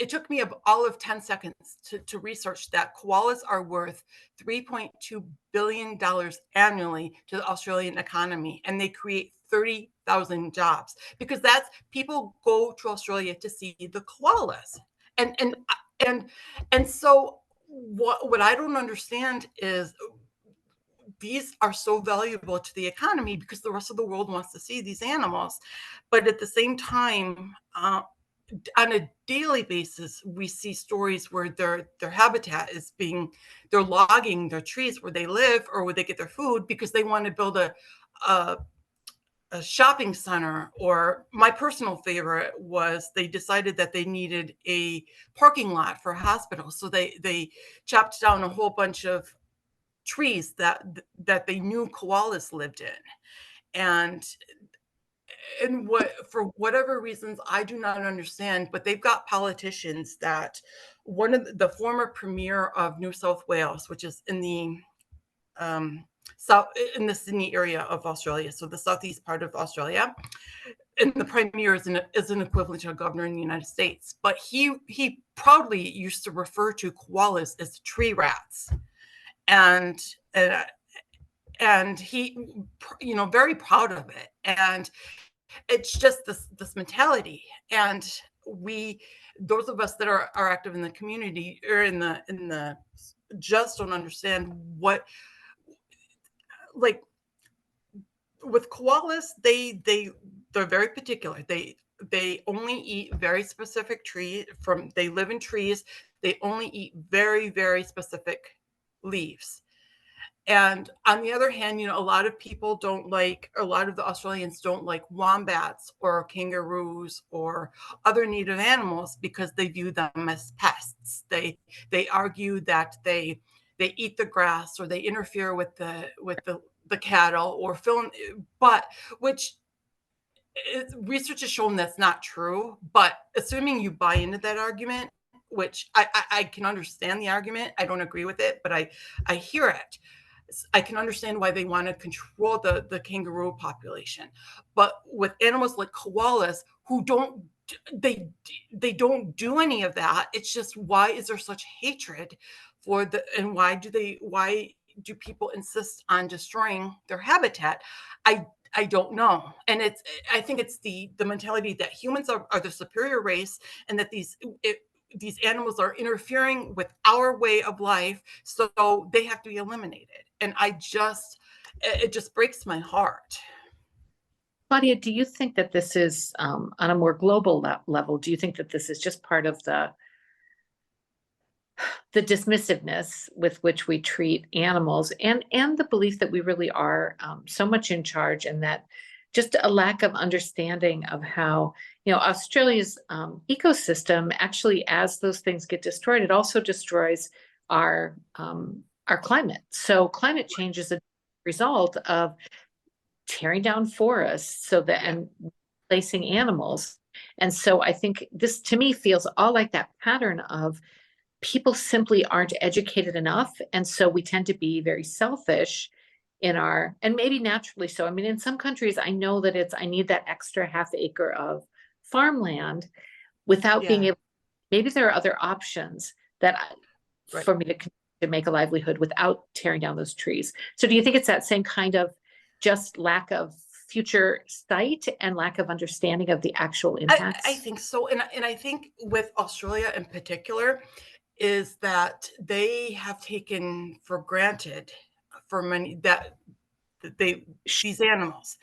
it took me all of 10 seconds to research that koalas are worth $3.2 billion annually to the Australian economy, and they create 30,000 jobs because that's people go to Australia to see the koalas. And and and and so what I don't understand is these are so valuable to the economy because the rest of the world wants to see these animals. But at the same time, on a daily basis, we see stories where their habitat is being they're logging their trees where they live or where they get their food because they want to build a a shopping center. Or my personal favorite was they decided that they needed a parking lot for a hospital, so they chopped down a whole bunch of trees that they knew koalas lived in. And what for whatever reasons I do not understand, but they've got politicians that one of the former premier of New South Wales, which is in the um, south in the Sydney area of Australia, so the southeast part of Australia, and the premier is an equivalent to a governor in the United States. But he proudly used to refer to koalas as tree rats, and and and he, very proud of it. And it's just this mentality. And we those of us that are active in the community or in the just don't understand what, like, with koalas, they're very particular. They only eat very specific they live in trees. They only eat very, very specific leaves. And on the other hand, a lot of the Australians don't like wombats or kangaroos or other native animals because they view them as pests. They argue that they eat the grass or they interfere with the cattle or but which research has shown that's not true. But assuming you buy into that argument, which I can understand the argument, I don't agree with it, but I hear it. I can understand why they want to control the kangaroo population. But with animals like koalas who they they don't do any of that. It's just, why is there such hatred for the and why do people insist on destroying their habitat? I don't know. And I think it's the mentality that humans are the superior race, and that these animals are interfering with our way of life, so they have to be eliminated. And it just breaks my heart. Claudia, do you think that this is on a more global level? Do you think that this is just part of the dismissiveness with which we treat animals, and the belief that we really are so much in charge, and that just a lack of understanding of how, Australia's ecosystem actually, as those things get destroyed, it also destroys our climate. So climate change is a result of tearing down forests and placing animals. And so I think this to me feels all like that pattern of people simply aren't educated enough. And so we tend to be very selfish and maybe naturally so. I mean, in some countries, I know that I need that extra half acre of farmland without being Yeah, able, maybe there are other options right. for me to make a livelihood without tearing down those trees. So do you think it's that same kind of just lack of future sight and lack of understanding of the actual I impacts? think so. And I think with Australia in particular is that they have taken for granted for many that they these animals.